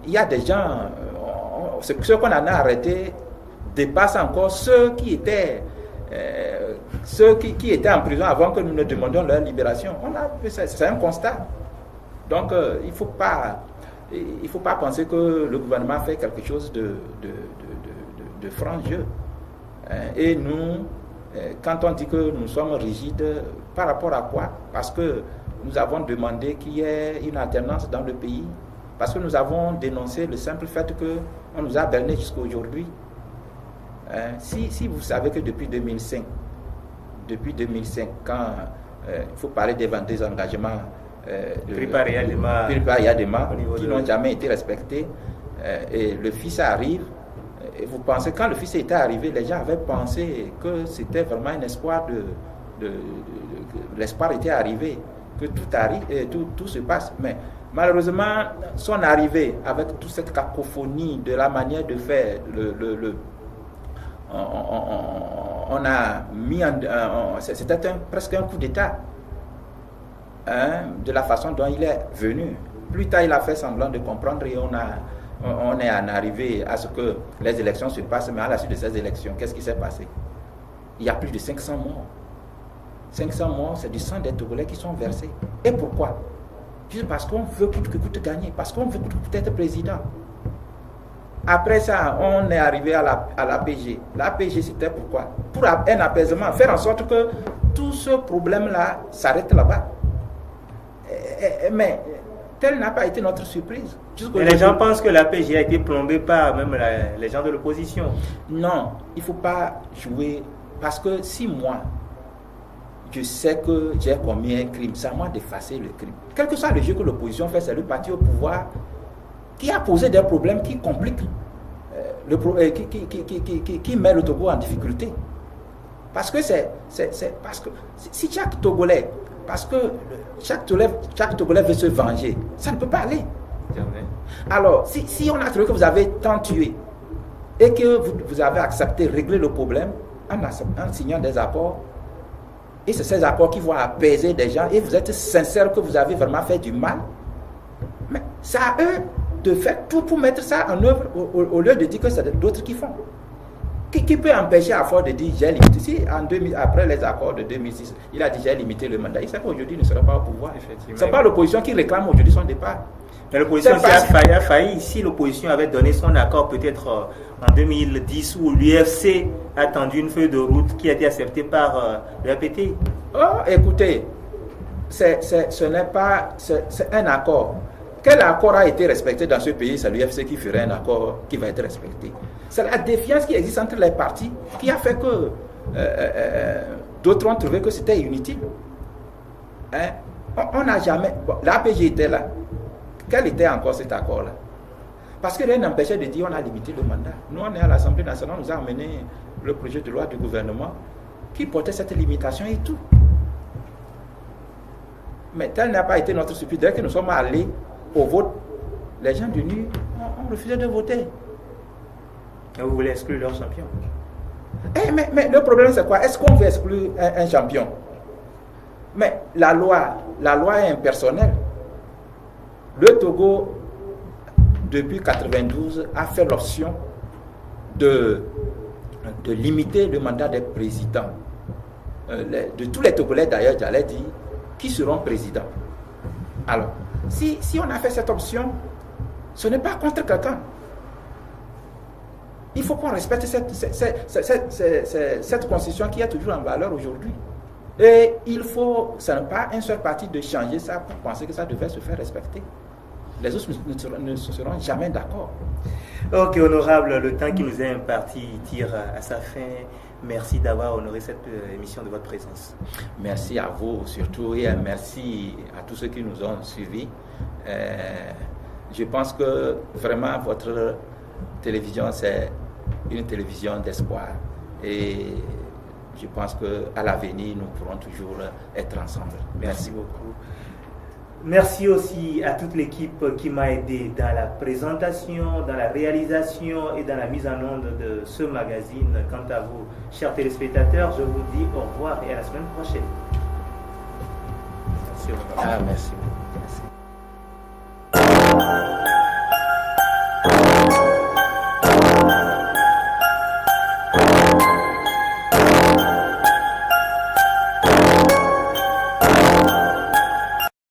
il y a des gens, ceux qu'on en a arrêtés dépassent encore ceux qui étaient en prison avant que nous ne demandions leur libération. C'est un constat. Donc il ne faut pas penser que le gouvernement fait quelque chose de franc jeu. Et nous, quand on dit que nous sommes rigides, par rapport à quoi? Parce que nous avons demandé qu'il y ait une alternance dans le pays, parce que nous avons dénoncé le simple fait qu'on nous a berné jusqu'à aujourd'hui. Si vous savez que depuis 2005, quand il faut parler des engagements pris par Yadema qui n'ont jamais été respectés, et le fils arrive, et vous pensez, quand le fils était arrivé, les gens avaient pensé que c'était vraiment un espoir l'espoir était arrivé, que tout se passe. Mais malheureusement, son arrivée, avec toute cette cacophonie de la manière de faire, on a mis c'était presque un coup d'État, de la façon dont il est venu. Plus tard, il a fait semblant de comprendre et on est en arrivé à ce que les élections se passent. Mais à la suite de ces élections, qu'est-ce qui s'est passé? Il y a plus de 500 morts. 500 morts, c'est du sang des Togolais qui sont versés. Et pourquoi? Juste parce qu'on veut coûte que coûte gagner, parce qu'on veut coûte que coûte être président. Après ça, on est arrivé à l'APG. L'APG, c'était pourquoi? Pour un apaisement, faire en sorte que tout ce problème-là s'arrête là-bas. Mais telle n'a pas été notre surprise. Et les gens pensent que l'APG a été plombée par même les gens de l'opposition. Non, il ne faut pas jouer. Parce que si moi, je sais que j'ai commis un crime, c'est à moi d'effacer le crime. Quel que soit le jeu que l'opposition fait, c'est le parti au pouvoir qui a posé des problèmes qui compliquent, qui met le Togo en difficulté. Parce que parce que si chaque Togolais, parce que chaque Togolais veut se venger, ça ne peut pas aller. Jamais. Alors, si on a trouvé que vous avez tant tué et que vous avez accepté régler le problème en signant des accords, et c'est ces accords qui vont apaiser des gens, et vous êtes sincère que vous avez vraiment fait du mal, mais c'est à eux de faire tout pour mettre ça en œuvre au lieu de dire que c'est d'autres qui font. Qui peut empêcher à force de dire j'ai limité? Si après les accords de 2006, il a dit j'ai limité le mandat, il sait qu'aujourd'hui il ne sera pas au pouvoir. Ce n'est pas l'opposition qui réclame aujourd'hui son départ. Mais l'opposition a failli. Si l'opposition avait donné son accord peut-être en 2010 où l'UFC a tendu une feuille de route qui a été acceptée par le APT. Oh, écoutez, ce n'est pas... C'est un accord. Quel accord a été respecté dans ce pays? C'est l'UFC qui ferait un accord qui va être respecté. C'est la défiance qui existe entre les partis qui a fait que d'autres ont trouvé que c'était inutile. Hein? On n'a jamais... Bon, l'APG était là. Quel était encore cet accord-là? Parce que rien n'empêchait de dire on a limité le mandat. Nous, on est à l'Assemblée nationale, on nous a amené le projet de loi du gouvernement qui portait cette limitation et tout. Mais tel n'a pas été notre surprise. Dès que nous sommes allés au vote, les gens du NU ont refusé de voter. Et vous voulez exclure leur champion? Mais le problème c'est quoi? Est-ce qu'on veut exclure un champion? Mais la loi est impersonnelle. Le Togo, depuis 1992, a fait l'option de limiter le mandat des présidents. De tous les Togolais d'ailleurs, j'allais dire, qui seront présidents. Alors, si on a fait cette option, ce n'est pas contre quelqu'un. Il faut qu'on respecte cette constitution qui est toujours en valeur aujourd'hui. Et ce n'est pas un seul parti de changer ça pour penser que ça devait se faire respecter. Les autres ne seront jamais d'accord. Ok, honorable, le temps qui nous est imparti tire à sa fin. Merci d'avoir honoré cette émission de votre présence. Merci à vous surtout et merci à tous ceux qui nous ont suivis. Je pense que vraiment votre télévision, c'est une télévision d'espoir. Et je pense qu'à l'avenir, nous pourrons toujours être ensemble. Merci beaucoup. Merci aussi à toute l'équipe qui m'a aidé dans la présentation, dans la réalisation et dans la mise en onde de ce magazine. Quant à vous, chers téléspectateurs, je vous dis au revoir et à la semaine prochaine. Merci. Merci.